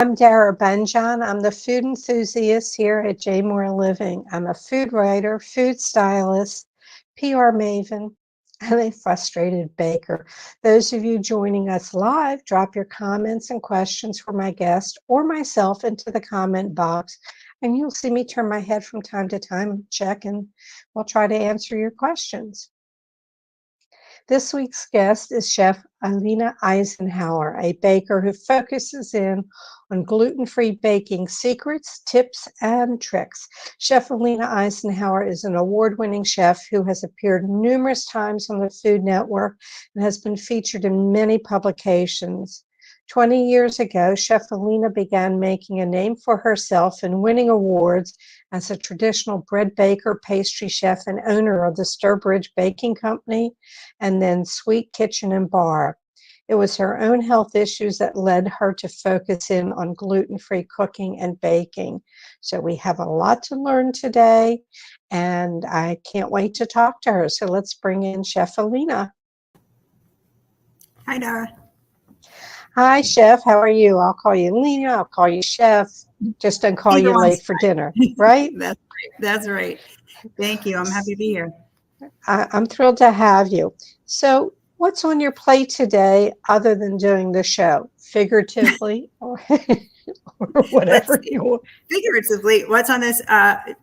I'm Dara Bunjon. I'm the food enthusiast here at J Moore Living. I'm a food writer, food stylist, PR maven, and a frustrated baker. Those of you joining us live, drop your comments and questions for my guest or myself into the comment box, and you'll see me turn my head from time to time, check, and we'll try to answer your questions. This week's guest is Chef Alina Eisenhauer, a baker who focuses in on gluten-free baking secrets, tips, and tricks. Chef Alina Eisenhauer is an award-winning chef who has appeared numerous times on the Food Network and has been featured in many publications. 20 years ago, Chef Alina began making a name for herself and winning awards as a traditional bread baker, pastry chef, and owner of the Sturbridge Baking Company, and then Sweet Kitchen and Bar. It was her own health issues that led her to focus in on gluten-free cooking and baking. So we have a lot to learn today, and I can't wait to talk to her. So let's bring in Chef Alina. Hi, Dara. Hi, Chef. How are you? I'll call you Alina. I'll call you Chef. Just don't call you late for dinner, right? That's right. Thank you. I'm happy to be here. I'm thrilled to have you. So what's on your plate today other than doing the show, figuratively or whatever you want? Figuratively, what's on this?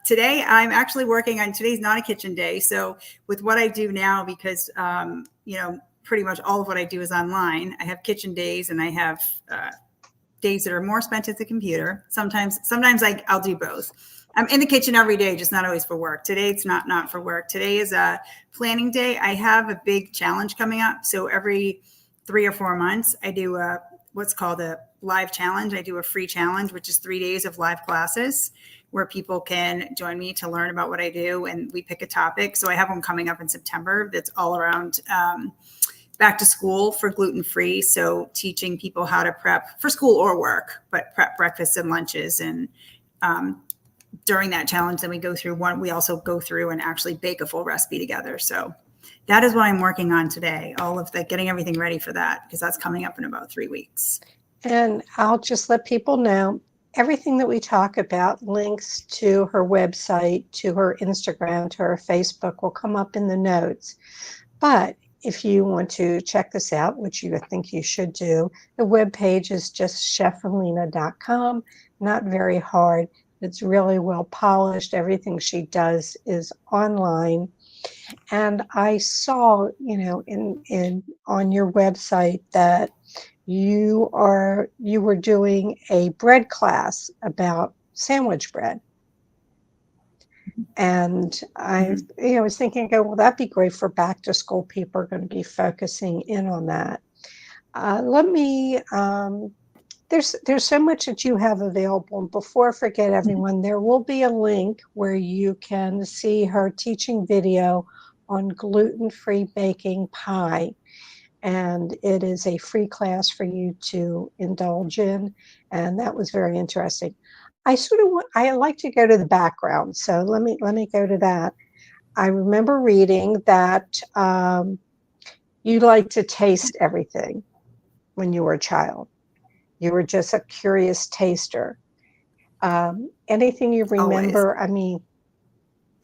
Today, I'm actually working on, today's not a kitchen day. So with what I do now, because, pretty much all of what I do is online, I have kitchen days and I have days that are more spent at the computer. Sometimes I'll do both. I'm in the kitchen every day, just not always for work. Today, it's not for work. Today is a planning day. I have a big challenge coming up. So every 3 or 4 months, I do what's called a live challenge. I do a free challenge, which is 3 days of live classes where people can join me to learn about what I do. And we pick a topic. So I have one coming up in September that's all around back to school for gluten-free. So teaching people how to prep for school or work, but prep breakfasts and lunches. And during that challenge, then we also go through and actually bake a full recipe together. So that is what I'm working on today. All of getting everything ready for that, because that's coming up in about 3 weeks. And I'll just let people know everything that we talk about, links to her website, to her Instagram, to her Facebook will come up in the notes. But if you want to check this out, which I think you should do, the webpage is just chefalina.com. Not very hard. It's really well polished. Everything she does is online. And I saw, in on your website that you were doing a bread class about sandwich bread. And I was thinking, well, that'd be great for back to school. People are going to be focusing in on that. There's so much that you have available. And before I forget, everyone, there will be a link where you can see her teaching video on gluten-free baking pie. And it is a free class for you to indulge in. And that was very interesting. I like to go to the background. So let me go to that. I remember reading that you like to taste everything when you were a child. You were just a curious taster. Anything you remember? Always. I mean,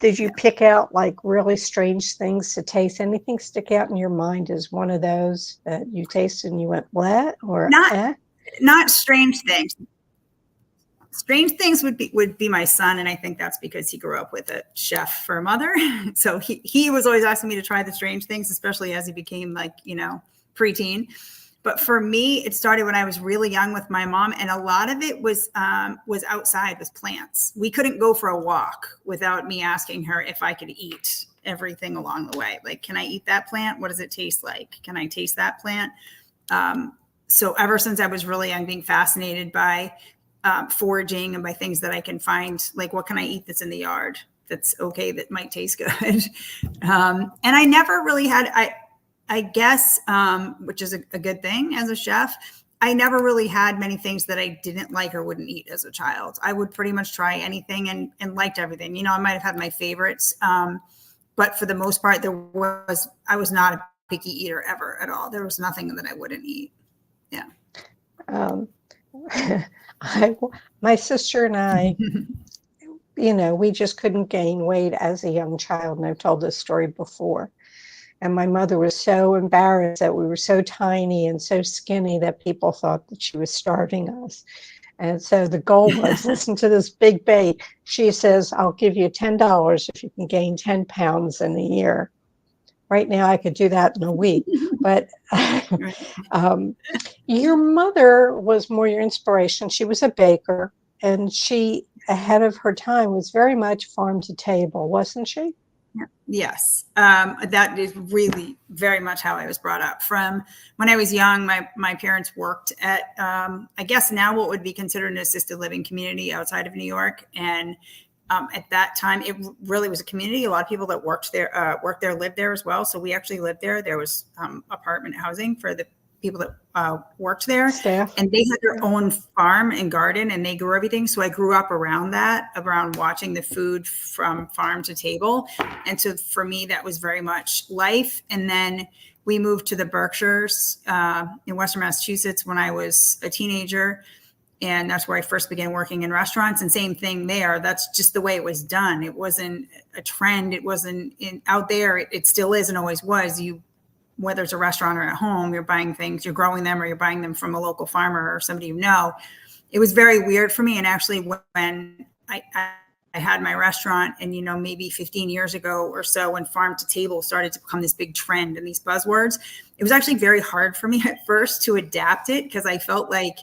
did you pick out like really strange things to taste? Anything stick out in your mind as one of those that you tasted and you went, what? Or not strange things. Strange things would be my son, and I think that's because he grew up with a chef for a mother. So he was always asking me to try the strange things, especially as he became preteen. But for me, it started when I was really young with my mom, and a lot of it was outside with plants. We couldn't go for a walk without me asking her if I could eat everything along the way. Like, can I eat that plant? What does it taste like? Can I taste that plant? So ever since I was really young, being fascinated by foraging and by things that I can find, like what can I eat that's in the yard that's okay, that might taste good. And I never really had, I guess, which is a good thing as a chef, I never really had many things that I didn't like or wouldn't eat as a child. I would pretty much try anything and liked everything. I might have had my favorites, but for the most part, I was not a picky eater ever at all. There was nothing that I wouldn't eat. Yeah. My sister and I, we just couldn't gain weight as a young child. And I've told this story before. And my mother was so embarrassed that we were so tiny and so skinny that people thought that she was starving us. And so the goal was, listen to this big bait. She says, I'll give you $10 if you can gain 10 pounds in a year. Right now, I could do that in a week. But your mother was more your inspiration. She was a baker, and she, ahead of her time, was very much farm to table, wasn't she? Yes, that is really very much how I was brought up. From when I was young, my parents worked at, I guess now what would be considered an assisted living community outside of New York. And at that time, it really was a community. A lot of people that worked there, lived there as well. So we actually lived there. There was apartment housing for the people that worked there. Staff. And they had their own farm and garden, and they grew everything. So I grew up around that, around watching the food from farm to table. And so for me, that was very much life. And then we moved to the Berkshires in Western Massachusetts when I was a teenager. And that's where I first began working in restaurants. And same thing there. That's just the way it was done. It wasn't a trend. It wasn't out there. It still is and always was. Whether it's a restaurant or at home, you're buying things, you're growing them, or you're buying them from a local farmer or somebody you know. It was very weird for me. And actually, when I had my restaurant, and maybe 15 years ago or so, when farm to table started to become this big trend and these buzzwords, it was actually very hard for me at first to adapt it, because I felt like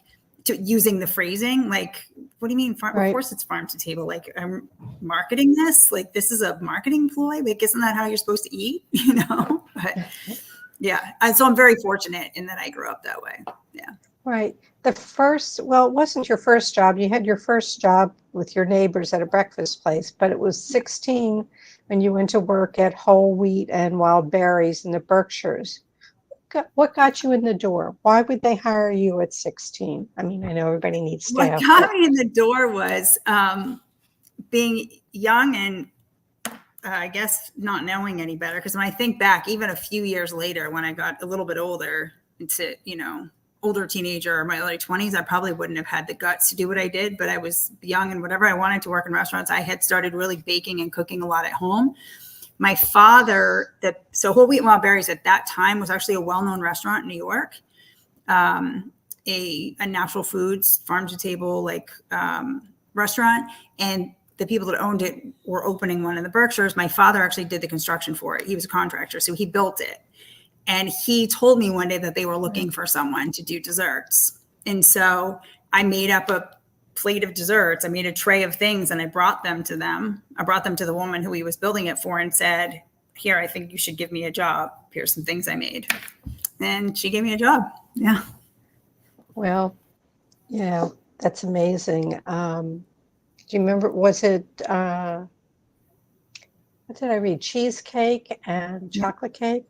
using the phrasing, like, what do you mean? Right. Of course it's farm to table. Like, I'm marketing this. Like, this is a marketing ploy. Like, isn't that how you're supposed to eat? But yeah. So I'm very fortunate in that I grew up that way. Yeah. Right. It wasn't your first job. You had your first job with your neighbors at a breakfast place, but it was 16 when you went to work at Whole Wheat and Wild Berries in the Berkshires. What got you in the door? Why would they hire you at 16? I mean, I know everybody needs staff. What got me in the door was being young and I guess not knowing any better. Because when I think back, even a few years later, when I got a little bit older, into older teenager or my early 20s, I probably wouldn't have had the guts to do what I did. But I was young, and whatever I wanted to work in restaurants, I had started really baking and cooking a lot at home. My father, so Whole Wheat and Wild Berries at that time was actually a well-known restaurant in New York, a natural foods farm to table restaurant, and the people that owned it were opening one in the Berkshires. My father actually did the construction for it. He was a contractor, so he built it. And he told me one day that they were looking for someone to do desserts. And so I made up a plate of desserts. I made a tray of things, and I brought them to them. I brought them to the woman who he was building it for and said, here, I think you should give me a job. Here's some things I made. And she gave me a job. Yeah. Well, that's amazing. Do you remember, was it, what did I read? Cheesecake and chocolate cake?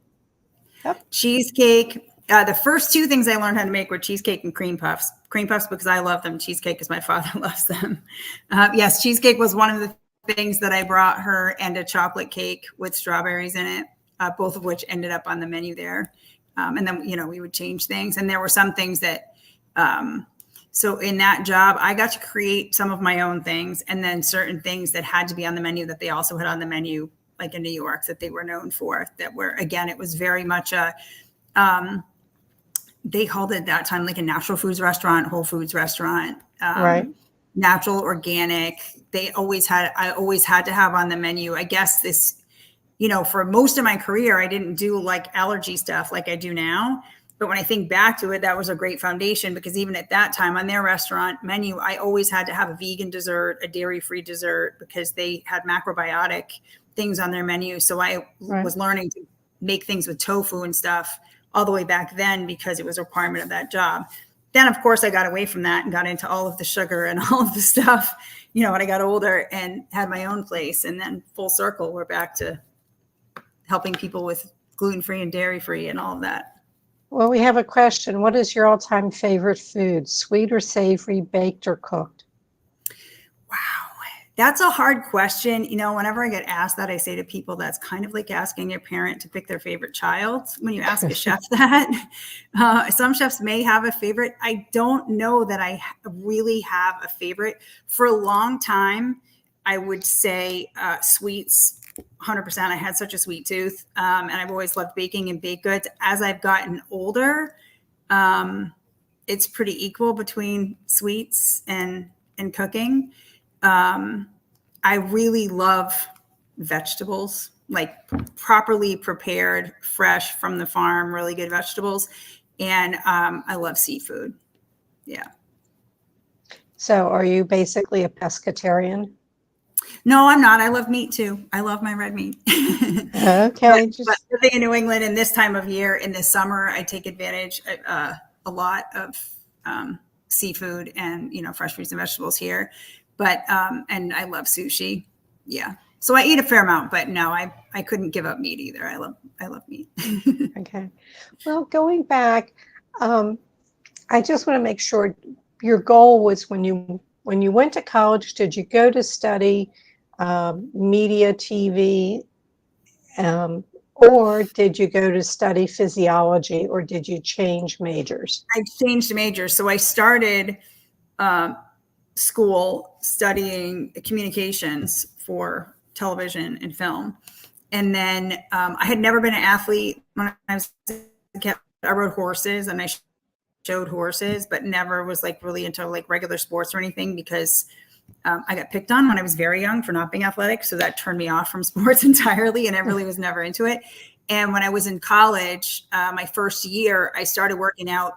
Yep. Cheesecake. The first two things I learned how to make were cheesecake and cream puffs. Cream puffs because I love them. Cheesecake because my father loves them. Yes, cheesecake was one of the things that I brought her, and a chocolate cake with strawberries in it, both of which ended up on the menu there. And then, we would change things. And there were some things that, so in that job, I got to create some of my own things, and then certain things that had to be on the menu that they also had on the menu, like in New York, that they were known for, that were, again, it was very much a, they called it at that time like a natural foods restaurant, whole foods restaurant, right? Natural, organic. I always had to have on the menu, I guess this, for most of my career, I didn't do like allergy stuff like I do now. But when I think back to it, that was a great foundation, because even at that time on their restaurant menu, I always had to have a vegan dessert, a dairy-free dessert, because they had macrobiotic things on their menu. So I was learning to make things with tofu and stuff all the way back then, because it was a requirement of that job. Then, of course, I got away from that and got into all of the sugar and all of the stuff, when I got older and had my own place. And then full circle, we're back to helping people with gluten-free and dairy-free and all of that. Well, we have a question. What is your all-time favorite food? Sweet or savory, baked or cooked? Wow. That's a hard question. You know, whenever I get asked that, I say to people, that's kind of like asking your parent to pick their favorite child. When you ask a chef that, some chefs may have a favorite. I don't know that I really have a favorite. For a long time, I would say sweets, 100%. I had such a sweet tooth, and I've always loved baking and baked goods. As I've gotten older, it's pretty equal between sweets and cooking. I really love vegetables, like properly prepared, fresh from the farm, really good vegetables. And I love seafood. Yeah. So are you basically a pescatarian? No, I'm not. I love meat too. I love my red meat. Okay, but living in New England in this time of year, in the summer, I take advantage a lot of seafood and, you know, fresh fruits and vegetables here. But and I love sushi. Yeah. So I eat a fair amount, but no, I couldn't give up meat either. I love meat. Okay. Well, going back, I just want to make sure your goal was when you went to college, did you go to study media, TV, or did you go to study physiology, or did you change majors? I changed majors. So I started school studying communications for television and film. And then I had never been an athlete when I was a kid. I rode horses and I showed horses, but never was like really into like regular sports or anything because I got picked on when I was very young for not being athletic. So that turned me off from sports entirely. And I really was never into it. And when I was in college, my first year, I started working out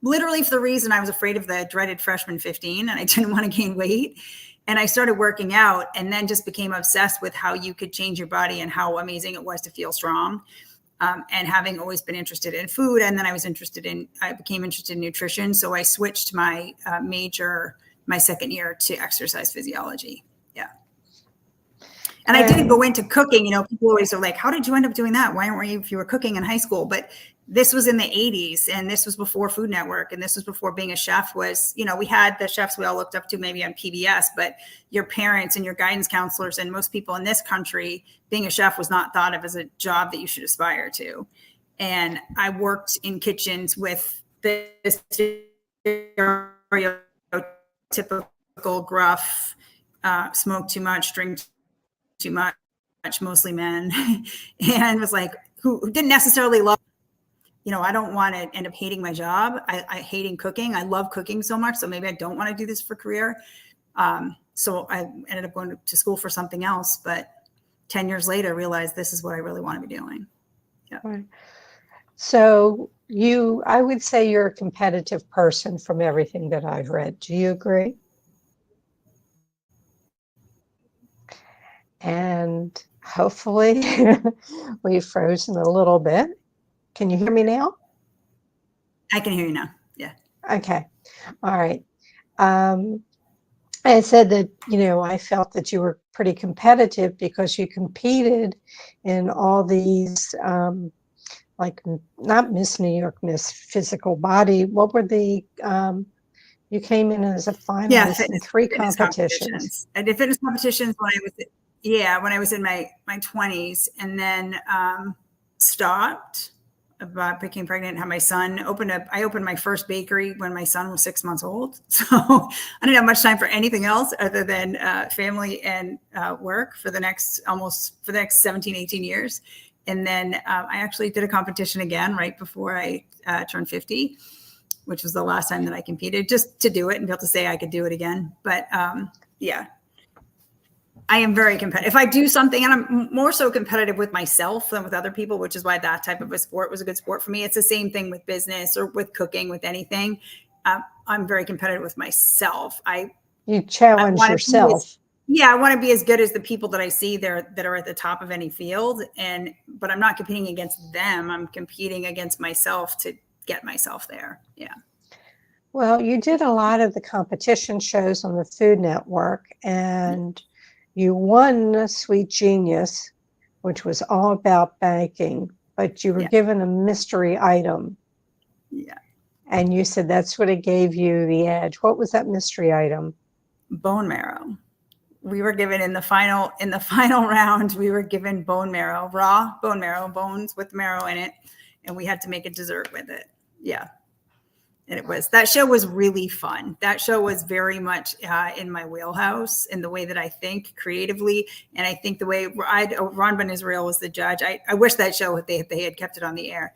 literally for the reason I was afraid of the dreaded freshman 15 and I didn't want to gain weight. And I started working out and then just became obsessed with how you could change your body and how amazing it was to feel strong. And having always been interested in food. And then I became interested in nutrition. So I switched my major my second year to exercise physiology. Yeah. And I didn't go into cooking. You know, people always are like, how did you end up doing that? Why weren't you, if you were cooking in high school? But this was in the 80s and this was before Food Network. And this was before being a chef was, you know, we had the chefs we all looked up to maybe on PBS, but your parents and your guidance counselors and most people in this country, being a chef was not thought of as a job that you should aspire to. And I worked in kitchens with this typical gruff, smoke too much, drink too much, mostly men, and was like, who didn't necessarily love, you know, I don't want to end up hating my job. I hating cooking. I love cooking so much. So maybe I don't want to do this for career. So I ended up going to school for something else, but 10 years later, realized this is what I really want to be doing. Yeah. Right. So I would say you're a competitive person from everything that I've read. Do you agree? And hopefully we've frozen a little bit. Can you hear me now? I can hear you now. Yeah. Okay. All right. I said that, you know, I felt that you were pretty competitive because you competed in all these, like not Miss New York, Miss Physical Body. What were the, you came in as a finalist in three competitions. I did fitness competitions when I was in my 20s, and then stopped. Became pregnant, had my son. I opened my first bakery when my son was 6 months old. So I didn't have much time for anything else other than family and work for the next 17, 18 years. And then I actually did a competition again right before I turned 50, which was the last time that I competed, just to do it and be able to say I could do it again. But yeah, I am very competitive. If I do something, and I'm more so competitive with myself than with other people, which is why that type of a sport was a good sport for me. It's the same thing with business or with cooking, with anything. I'm very competitive with myself. You challenge yourself. I want to be as good as the people that I see there that are at the top of any field. But I'm not competing against them. I'm competing against myself to get myself there. Yeah. Well, you did a lot of the competition shows on the Food Network, and you won Sweet Genius, which was all about baking, but you were given a mystery item. Yeah. And you said that's what it gave you the edge. What was that mystery item? Bone marrow. we were given in the final round, we were given bone marrow, raw bone marrow, bones with marrow in it, and we had to make a dessert with it. Yeah. And that show was really fun. That show was very much in my wheelhouse in the way that I think creatively. And I think the way Ron Ben Israel was the judge. I wish that show, they had kept it on the air.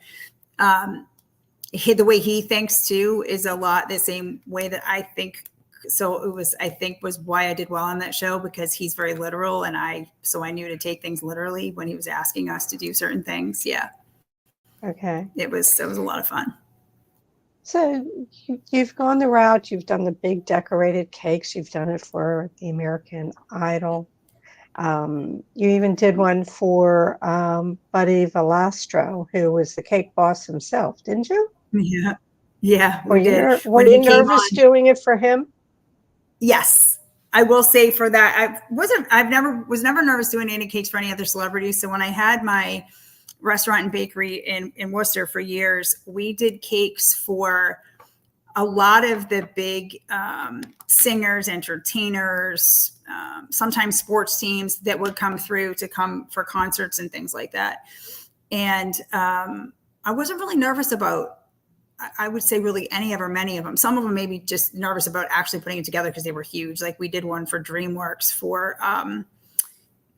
The way he thinks too is a lot the same way that I think. So it was, I think, was why I did well on that show, because he's very literal. And so I knew to take things literally when he was asking us to do certain things. Yeah. Okay. It was a lot of fun. So you've gone the route, you've done the big decorated cakes, you've done it for the American Idol. You even did one for Buddy Valastro, who was the cake boss himself, didn't you? Yeah. Yeah, we did. Were When you he came nervous on, doing it for him? Yes. I will say for that, was never nervous doing any cakes for any other celebrities. So when I had my restaurant and bakery in Worcester for years, we did cakes for a lot of the big singers, entertainers, sometimes sports teams that would come through to come for concerts and things like that. And I wasn't really nervous about, I would say, really many of them. Some of them maybe just nervous about actually putting it together because they were huge. Like we did one for DreamWorks for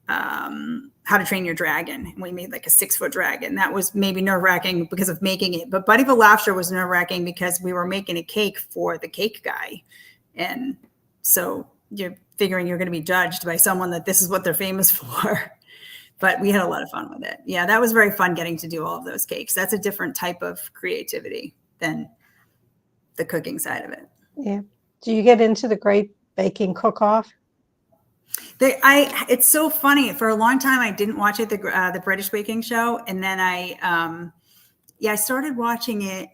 How to Train Your Dragon. And we made like a 6-foot dragon. That was maybe nerve-wracking because of making it. But Buddy Valastro was nerve-wracking because we were making a cake for the cake guy. And so you're figuring you're going to be judged by someone that this is what they're famous for. But we had a lot of fun with it. Yeah, that was very fun getting to do all of those cakes. That's a different type of creativity than the cooking side of it. Yeah. Do you get into the Great Baking Cook-Off? It's so funny. For a long time, I didn't watch it, the British baking show, and then I started watching it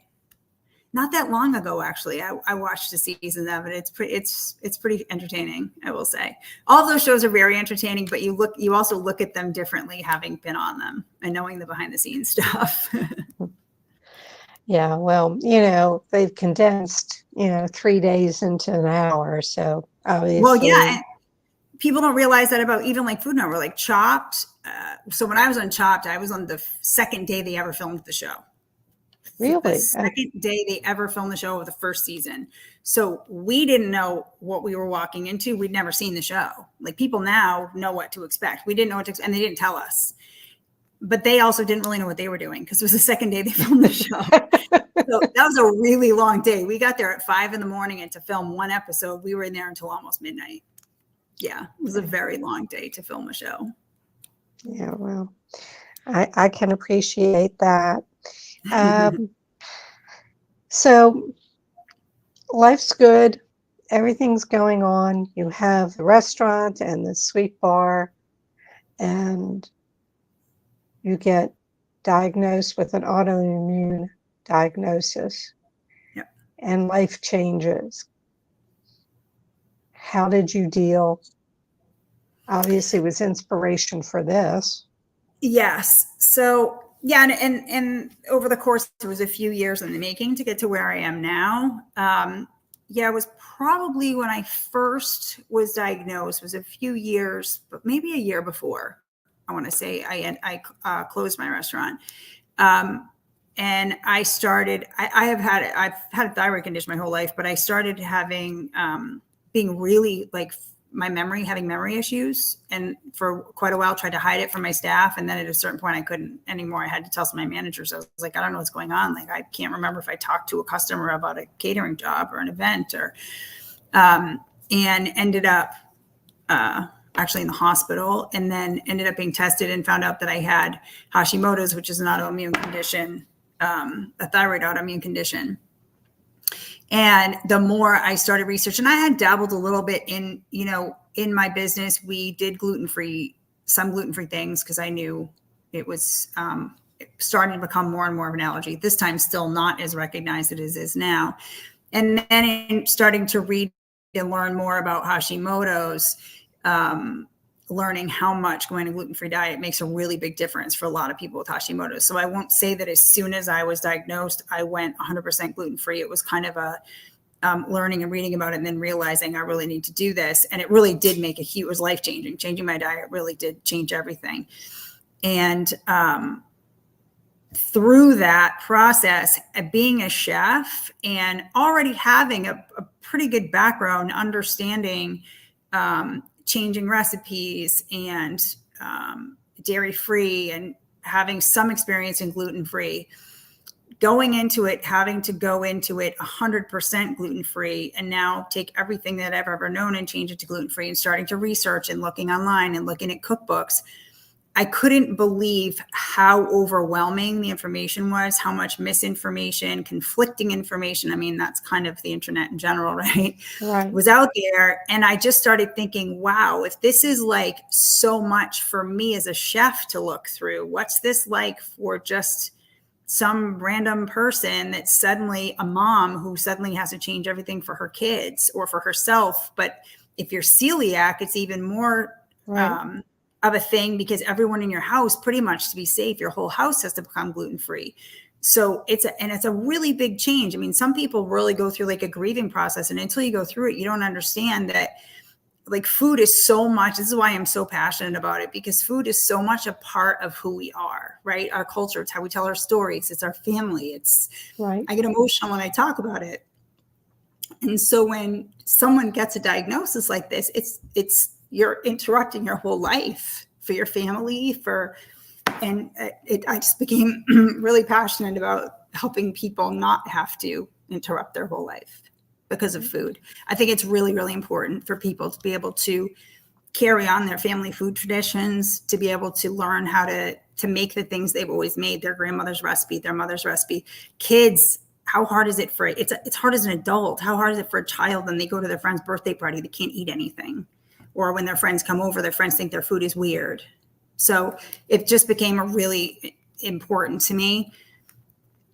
not that long ago. Actually, I watched a season of it. It's pretty entertaining, I will say. All of those shows are very entertaining, but you also look at them differently, having been on them and knowing the behind the scenes stuff. Yeah, well, they've condensed, 3 days into an hour. So obviously. Well, yeah. People don't realize that about even like Food Network, like Chopped. So when I was on Chopped, I was on the second day they ever filmed the show. Really? The second day they ever filmed the show of the first season. So we didn't know what we were walking into. We'd never seen the show. Like people now know what to expect. We didn't know what to expect, and they didn't tell us. But they also didn't really know what they were doing because it was the second day they filmed the show. So that was a really long day. We got there at 5 a.m, and to film one episode, we were in there until almost midnight. Yeah, it was a very long day to film a show. Yeah, well, I can appreciate that. So life's good. Everything's going on. You have the restaurant and the sweet bar, and you get diagnosed with an autoimmune diagnosis. Yep. And life changes. How did you deal? Obviously, it was inspiration for this. Yes. So yeah, and over the course, it was a few years in the making to get to where I am now. It was probably when I first was diagnosed, was a few years, but maybe a year before. I want to say I closed my restaurant. And I started, I've had a thyroid condition my whole life, but I started having, being really like having memory issues. And for quite a while, tried to hide it from my staff. And then at a certain point, I couldn't anymore. I had to tell some of my managers. I was like, I don't know what's going on. Like, I can't remember if I talked to a customer about a catering job or an event and ended up, actually in the hospital, and then ended up being tested and found out that I had Hashimoto's, which is an autoimmune condition, a thyroid autoimmune condition. And the more I started researching, I had dabbled a little bit in my business. We did some gluten-free things because I knew it was starting to become more and more of an allergy. This time still not as recognized as it is now. And then starting to read and learn more about Hashimoto's, learning how much going to gluten-free diet makes a really big difference for a lot of people with Hashimoto's. So I won't say that as soon as I was diagnosed, I went 100% gluten-free. It was kind of learning and reading about it, and then realizing I really need to do this. And it really did make a huge, it was life changing. Changing my diet really did change everything. And through that process, being a chef and already having a pretty good background, understanding changing recipes and dairy free, and having some experience in gluten free, going into it, having to go into it 100% gluten free, and now take everything that I've ever known and change it to gluten free, and starting to research and looking online and looking at cookbooks. I couldn't believe how overwhelming the information was, how much misinformation, conflicting information. I mean, that's kind of the internet in general, right? Right. Was out there. And I just started thinking, wow, if this is like so much for me as a chef to look through, what's this like for just some random person that's suddenly a mom who suddenly has to change everything for her kids or for herself? But if you're celiac, it's even more Right. of a thing, because everyone in your house, pretty much to be safe, your whole house has to become gluten-free. So it's a really big change. I mean, some people really go through like a grieving process, and until you go through it, you don't understand that like food is so much. This is why I'm so passionate about it, because food is so much a part of who we are, right? Our culture, it's how we tell our stories. It's our family. It's, Right. I get emotional when I talk about it. And so when someone gets a diagnosis like this, it's you're interrupting your whole life for your family, and I just became really passionate about helping people not have to interrupt their whole life because of food. I think it's really, really important for people to be able to carry on their family food traditions, to be able to learn how to make the things they've always made, their grandmother's recipe, their mother's recipe. Kids, how hard is it for it's hard as an adult. How hard is it for a child when they go to their friend's birthday party, they can't eat anything? Or when their friends come over, their friends think their food is weird. So it just became a really important to me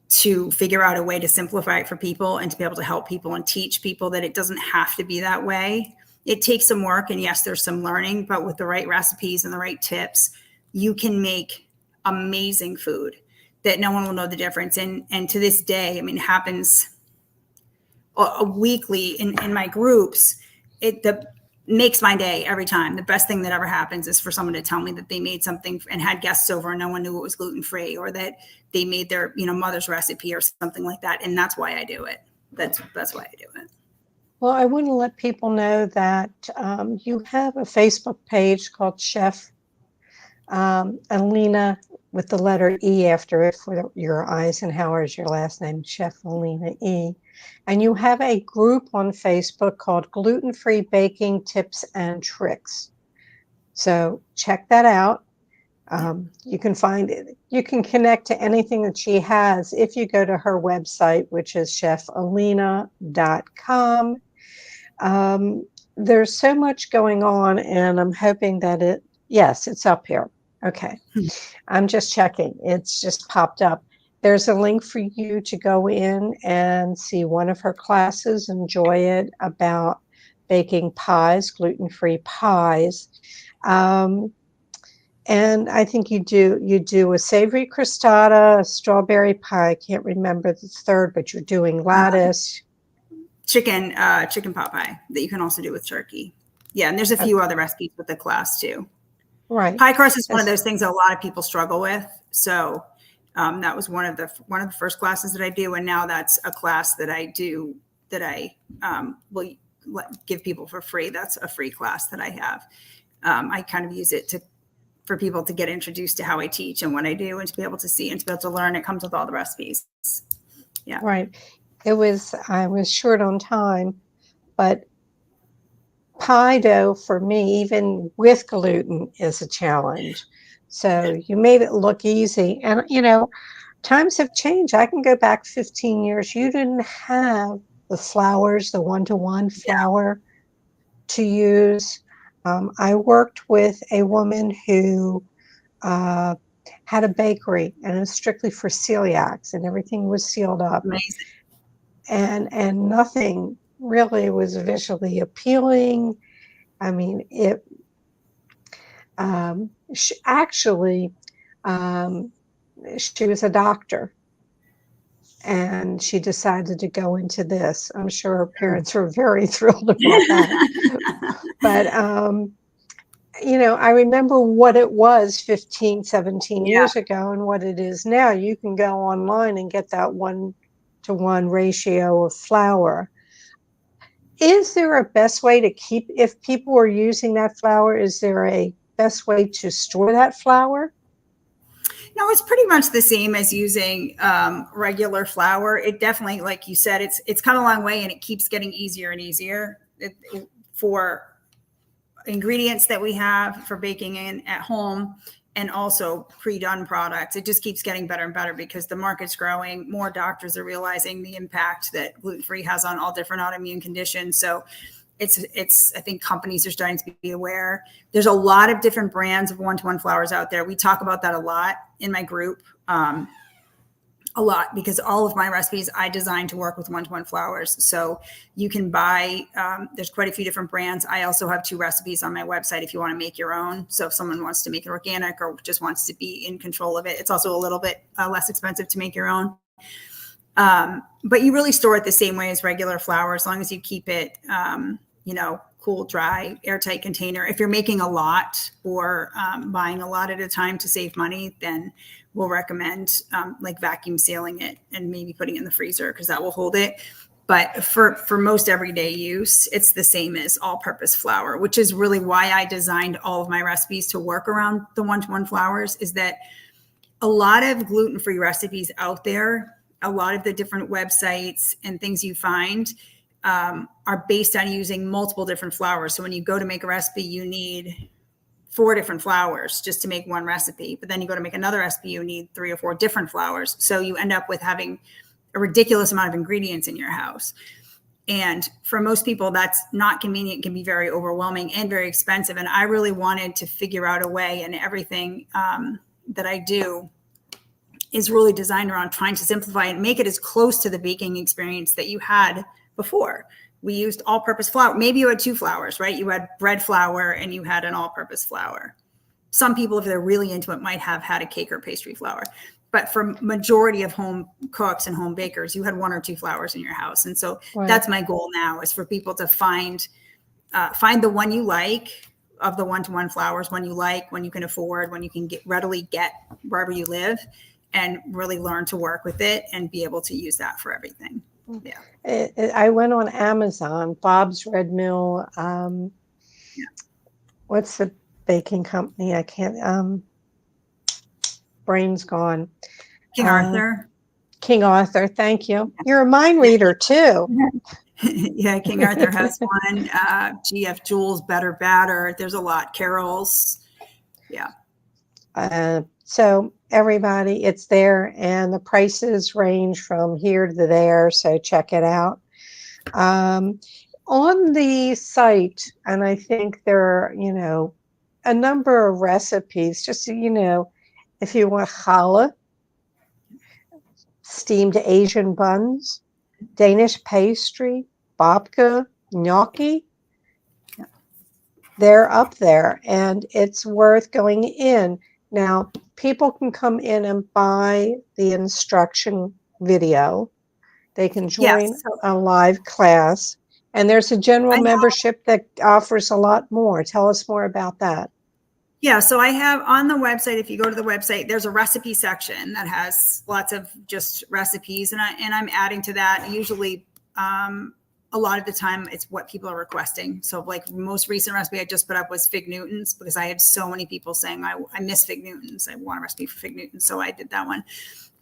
to figure out a way to simplify it for people and to be able to help people and teach people that it doesn't have to be that way. It takes some work, and yes, there's some learning, but with the right recipes and the right tips, you can make amazing food that no one will know the difference. And to this day, I mean, it happens weekly in my groups. It makes my day every time. The best thing that ever happens is for someone to tell me that they made something and had guests over and no one knew it was gluten-free, or that they made their, mother's recipe or something like that. And that's why I do it. That's why I do it. Well, I want to let people know that you have a Facebook page called Chef Alina, with the letter E after it, for your Eisenhauer is your last name, Chef Alina E. And you have a group on Facebook called Gluten-Free Baking Tips and Tricks. So check that out. You can find it. You can connect to anything that she has if you go to her website, which is chefalina.com. There's so much going on, and I'm hoping that yes, it's up here. Okay. I'm just checking. It's just popped up. There's a link for you to go in and see one of her classes, enjoy it, about baking pies, gluten-free pies. And I think you do a savory crostata, a strawberry pie. I can't remember the third, but you're doing lattice. Chicken pot pie that you can also do with turkey. Yeah, and there's a few other recipes with the class too. Right. Pie crust is one of those things that a lot of people struggle with. So that was one of the first classes that I do, and now that's a class that I do that I will give people for free. That's a free class that I have. I kind of use it for people to get introduced to how I teach and what I do, and to be able to see and to be able to learn. It comes with all the recipes. Yeah. Right. I was short on time, but pie dough for me, even with gluten, is a challenge. So you made it look easy. And, times have changed. I can go back 15 years. You didn't have the flours, the one-to-one flour to use. I worked with a woman who had a bakery, and it was strictly for celiacs, and everything was sealed up. Amazing. And nothing really was visually appealing. I mean, she was a doctor, and she decided to go into this. I'm sure her parents were very thrilled about that. But, I remember what it was 15, 17 Yeah. years ago and what it is now. You can go online and get that 1-to-1 ratio of flour. Is there a best way to keep, if people are using that flour, is there a best way to store that flour? No, it's pretty much the same as using regular flour. It definitely, like you said, it's come a long way, and it keeps getting easier and easier for ingredients that we have for baking in at home, and also pre-done products. It just keeps getting better and better because the market's growing. More doctors are realizing the impact that gluten-free has on all different autoimmune conditions. So I think companies are starting to be aware. There's a lot of different brands of one-to-one flours out there. We talk about that a lot in my group, a lot, because all of my recipes I designed to work with one-to-one flours. So you can buy, there's quite a few different brands. I also have 2 recipes on my website if you want to make your own. So if someone wants to make it organic or just wants to be in control of it, it's also a little bit less expensive to make your own. But you really store it the same way as regular flour, as long as you keep it, cool, dry, airtight container. If you're making a lot or buying a lot at a time to save money, then we'll recommend like vacuum sealing it and maybe putting it in the freezer, because that will hold it. But for most everyday use, it's the same as all-purpose flour, which is really why I designed all of my recipes to work around the one-to-one flours. Is that a lot of gluten-free recipes out there, a lot of the different websites and things you find are based on using multiple different flours. So when you go to make a recipe, you need 4 different flours just to make one recipe. But then you go to make another recipe, you need 3 or 4 different flours. So you end up with having a ridiculous amount of ingredients in your house. And for most people, that's not convenient. It can be very overwhelming and very expensive. And I really wanted to figure out a way, and everything that I do is really designed around trying to simplify and make it as close to the baking experience that you had before. We used all-purpose flour. Maybe you had 2 flours, right? You had bread flour and you had an all-purpose flour. Some people, if they're really into it, might have had a cake or pastry flour. But for majority of home cooks and home bakers, you had 1 or 2 flours in your house. And so that's my goal now, is for people to find the one you like, of the one-to-one flours, one you like, one you can afford, one you can readily get wherever you live, and really learn to work with it and be able to use that for everything. Yeah. I went on Amazon, Bob's Red Mill. What's the baking company? I can't, brain's gone. King Arthur. King Arthur, thank you. You're a mind reader too. Yeah, King Arthur has one. GF Jules, Better Batter. There's a lot. Carol's. Yeah. So everybody, it's there, and the prices range from here to there. So check it out. On the site, and I think there are, a number of recipes, just, if you want challah, steamed Asian buns, Danish pastry, babka, gnocchi. They're up there, and it's worth going in. Now, people can come in and buy the instruction video. They can join a live class, and there's a general membership that offers a lot more. Tell us more about that. Yeah, so I have on the website, if you go to the website, there's a recipe section that has lots of just recipes, and I'm adding to that. Usually, a lot of the time, it's what people are requesting. So like most recent recipe I just put up was fig Newtons, because I had so many people saying, I miss fig Newtons. I want a recipe for fig Newtons. So I did that one.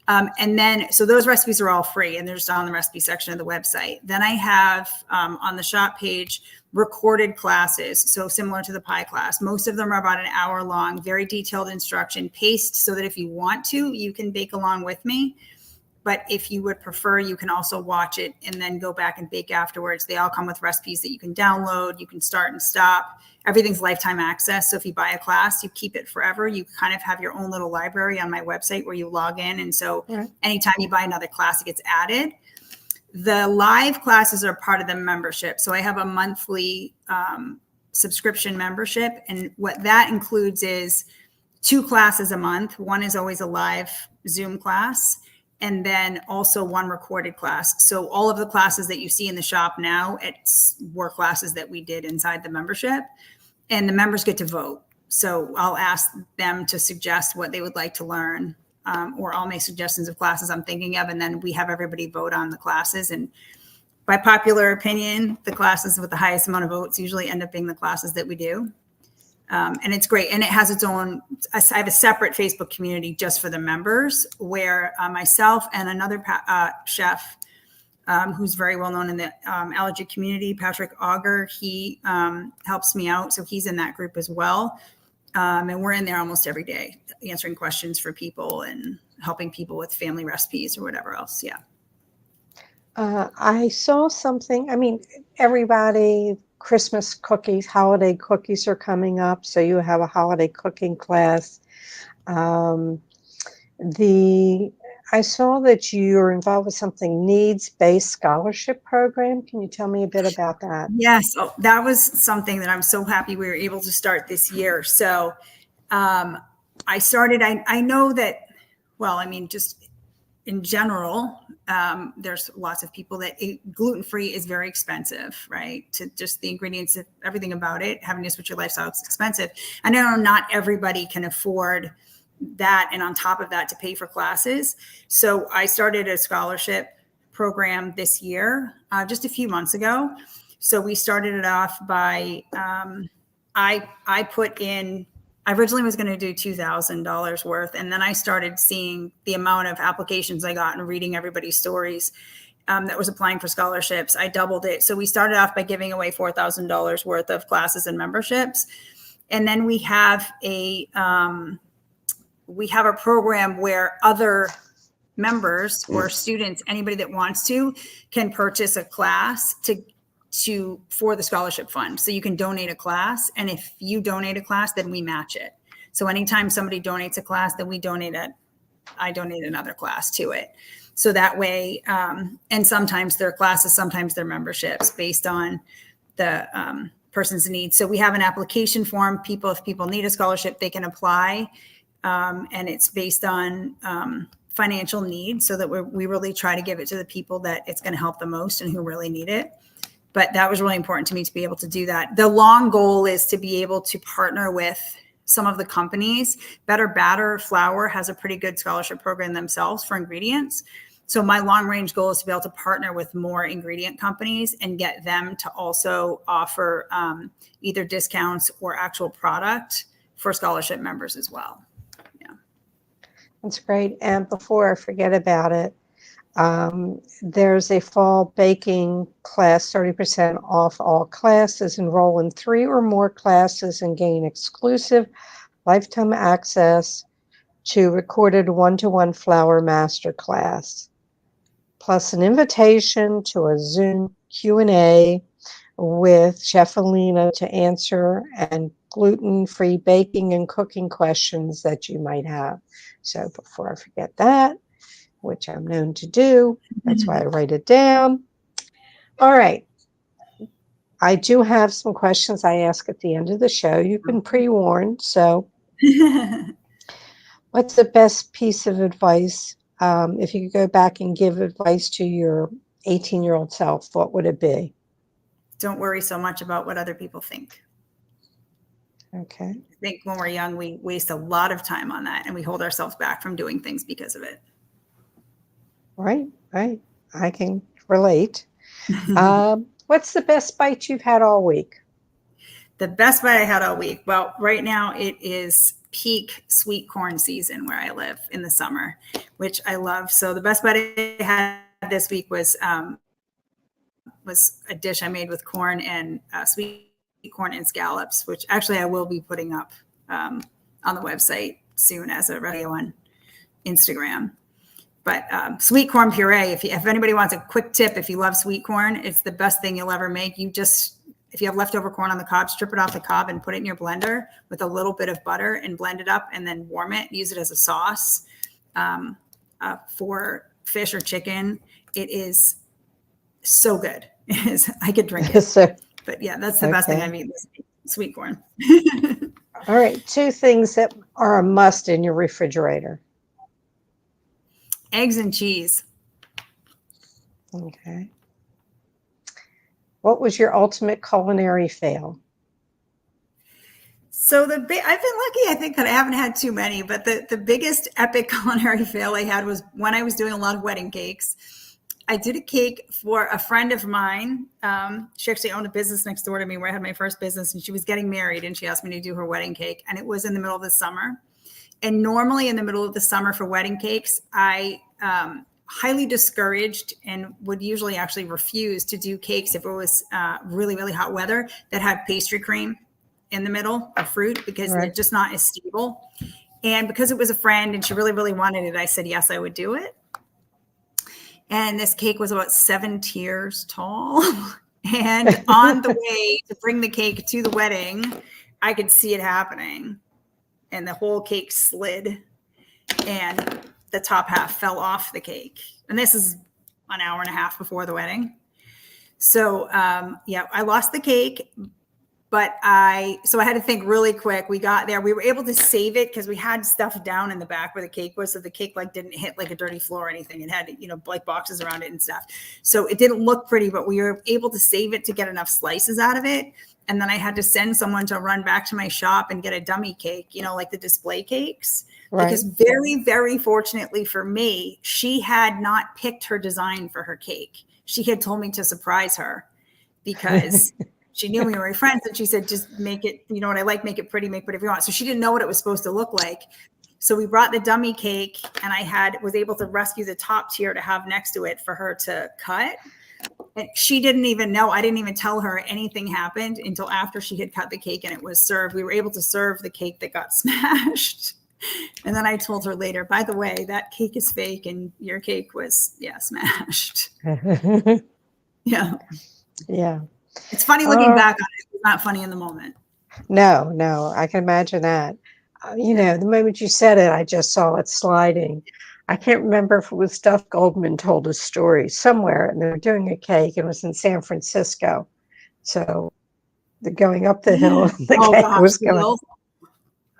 And then, so those recipes are all free, and they're just on the recipe section of the website. Then I have on the shop page recorded classes. So similar to the pie class, most of them are about an hour long, very detailed instruction, paced so that if you want to, you can bake along with me. But if you would prefer, you can also watch it and then go back and bake afterwards. They all come with recipes that you can download. You can start and stop. Everything's lifetime access. So if you buy a class, you keep it forever. You kind of have your own little library on my website where you log in. And so anytime you buy another class, it gets added. The live classes are part of the membership. So I have a monthly subscription membership. And what that includes is 2 classes a month. One is always a live Zoom class. and then also one recorded class. So all of the classes that you see in the shop now were classes that we did inside the membership, and the members get to vote. So I'll ask them to suggest what they would like to learn, or I'll make suggestions of classes I'm thinking of, and then we have everybody vote on the classes. And by popular opinion, the classes with the highest amount of votes usually end up being the classes that we do. And it's great. And it has its own, I have a separate Facebook community just for the members, where myself and another chef who's very well known in the allergy community, Patrick Auger, he helps me out. So he's in that group as well. And we're in there almost every day answering questions for people and helping people with family recipes or whatever else. Yeah. I saw something, I mean, everybody, Christmas cookies, holiday cookies are coming up. So you have a holiday cooking class. I saw that you're involved with something needs-based scholarship program. Can you tell me a bit about that? Yes, that was something that I'm so happy we were able to start this year. So I started, I know that, well, I mean, just in general, there's lots of people that gluten-free is very expensive, right? To just the ingredients, everything about it, having to switch your lifestyle, it's expensive. I know not everybody can afford that, and on top of that, to pay for classes. So I started a scholarship program this year, just a few months ago. So we started it off by, I put in, I originally was going to do $2,000 worth. And then I started seeing the amount of applications I got and reading everybody's stories that was applying for scholarships. I doubled it. So we started off by giving away $4,000 worth of classes and memberships. And then we have a program where other members or students, anybody that wants to, can purchase a class for the scholarship fund. So you can donate a class, and if you donate a class, then we match it. So anytime somebody donates a class, then I donate another class to it. So that way, and sometimes they're classes, sometimes they're memberships based on the person's needs. So we have an application form. If people need a scholarship, they can apply, and it's based on financial need, so that we really try to give it to the people that it's going to help the most and who really need it. But that was really important to me to be able to do that. The long goal is to be able to partner with some of the companies. Better Batter Flour has a pretty good scholarship program themselves for ingredients. So my long range goal is to be able to partner with more ingredient companies and get them to also offer either discounts or actual product for scholarship members as well. Yeah. That's great. And before I forget about it, there's a fall baking class, 30% off all classes. Enroll in 3 or more classes and gain exclusive lifetime access to recorded one-to-one flour masterclass, plus an invitation to a Zoom Q&A with Chef Alina to answer and gluten-free baking and cooking questions that you might have. So before I forget that, which I'm known to do, that's why I write it down. All right. I do have some questions I ask at the end of the show. You've been pre-warned. So what's the best piece of advice? If you could go back and give advice to your 18-year-old self, what would it be? Don't worry so much about what other people think. Okay. I think when we're young, we waste a lot of time on that, and we hold ourselves back from doing things because of it. Right. I can relate. What's the best bite you've had all week? The best bite I had all week. Well, right now it is peak sweet corn season where I live in the summer, which I love. So the best bite I had this week was a dish I made with corn and sweet corn and scallops, which actually I will be putting up on the website soon as a video on Instagram. But sweet corn puree, if anybody wants a quick tip, if you love sweet corn, it's the best thing you'll ever make. If you have leftover corn on the cob, strip it off the cob and put it in your blender with a little bit of butter and blend it up, and then warm it. Use it as a sauce for fish or chicken. It is so good. I could drink it. But yeah, that's the best thing I've eaten, sweet corn. All right. 2 things that are a must in your refrigerator. Eggs and cheese. Okay. What was your ultimate culinary fail? So I've been lucky, I think, that I haven't had too many, but the biggest epic culinary fail I had was when I was doing a lot of wedding cakes. I did a cake for a friend of mine. She actually owned a business next door to me where I had my first business, and she was getting married, and she asked me to do her wedding cake, and it was in the middle of the summer. And normally in the middle of the summer for wedding cakes, I highly discouraged and would usually actually refuse to do cakes if it was really, really hot weather that had pastry cream in the middle of fruit, because Right. they're just not as stable. And because it was a friend and she really, really wanted it, I said, yes, I would do it. And this cake was about 7 tiers tall. And on the way to bring the cake to the wedding, I could see it happening. And the whole cake slid and the top half fell off the cake. And this is an hour and a half before the wedding. So, yeah, I lost the cake, but I had to think really quick. We got there. We were able to save it because we had stuff down in the back where the cake was. So the cake like didn't hit like a dirty floor or anything. It had, like boxes around it and stuff. So it didn't look pretty, but we were able to save it to get enough slices out of it. And then I had to send someone to run back to my shop and get a dummy cake, like the display cakes. Right. Because very, very fortunately for me, she had not picked her design for her cake. She had told me to surprise her because she knew we were friends, and she said, just make it, you know what I like, make it pretty, make whatever you want. So she didn't know what it was supposed to look like. So we brought the dummy cake, and I was able to rescue the top tier to have next to it for her to cut. And she didn't even know. I didn't even tell her anything happened until after she had cut the cake and it was served. We were able to serve the cake that got smashed. And then I told her later, by the way, that cake is fake and your cake was, smashed. Yeah. Yeah. It's funny looking back on it. It's not funny in the moment. No, I can imagine that. The moment you said it, I just saw it sliding. I can't remember if it was Duff Goldman told a story somewhere, and they were doing a cake, and it was in San Francisco. So they're going up the hill, and the cake was going.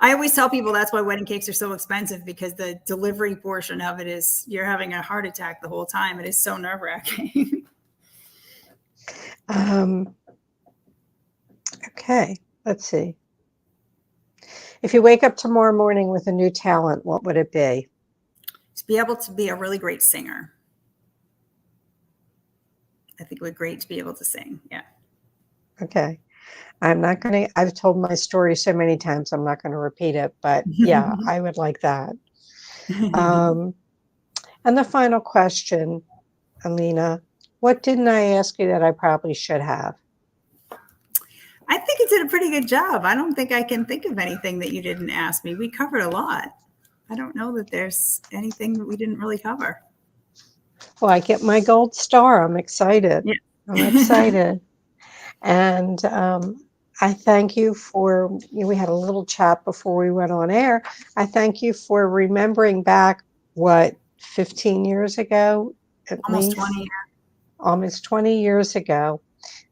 I always tell people that's why wedding cakes are so expensive, because the delivery portion of it is you're having a heart attack the whole time. It is so nerve-wracking. Okay, let's see. If you wake up tomorrow morning with a new talent, what would it be? To be able to be a really great singer. I think it would be great to be able to sing. Yeah. Okay. I've told my story so many times, I'm not going to repeat it, but yeah, I would like that. And the final question, Alina, what didn't I ask you that I probably should have? I think you did a pretty good job. I don't think I can think of anything that you didn't ask me. We covered a lot. I don't know that there's anything that we didn't really cover. Well, I get my gold star. I'm excited. Yeah. I'm excited. And I thank you for, we had a little chat before we went on air. I thank you for remembering back, 15 years ago, at Almost least? 20. Almost 20 years ago,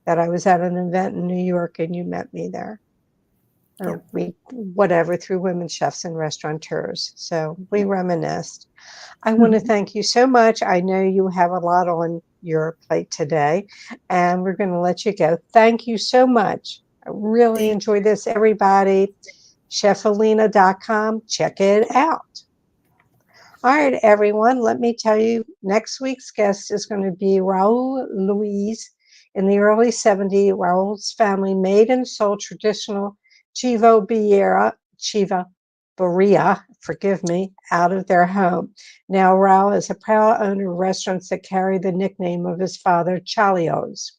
that I was at an event in New York and you met me there. Or through Women Chefs and Restaurateurs. So we reminisced. I want to thank you so much. I know you have a lot on your plate today, and we're going to let you go. Thank you so much. I really enjoyed this, everybody. ChefAlina.com. Check it out. All right, everyone, let me tell you, next week's guest is going to be Raul Luis. In the early 70s, Raul's family made and sold traditional Chiva Birria, out of their home. Now, Raul is a proud owner of restaurants that carry the nickname of his father, Chalio's.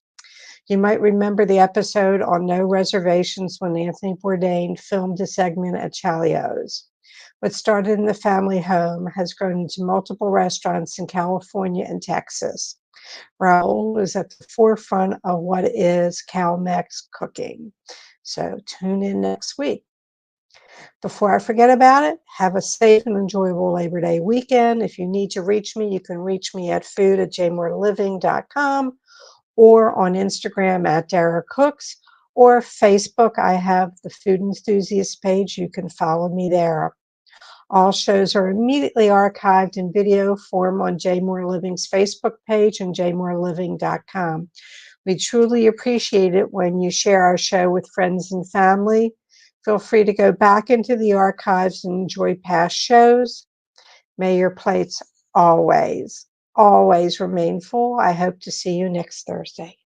You might remember the episode on No Reservations when Anthony Bourdain filmed a segment at Chalio's. What started in the family home has grown into multiple restaurants in California and Texas. Raul is at the forefront of what is Cal-Mex cooking. So tune in next week. Before I forget about it, have a safe and enjoyable Labor Day weekend. If you need to reach me, you can reach me at food@jmoreliving.com or on Instagram at Dara Cooks, or Facebook. I have the Food Enthusiast page. You can follow me there. All shows are immediately archived in video form on J More Living's Facebook page and jmoreliving.com. We truly appreciate it when you share our show with friends and family. Feel free to go back into the archives and enjoy past shows. May your plates always, always remain full. I hope to see you next Thursday.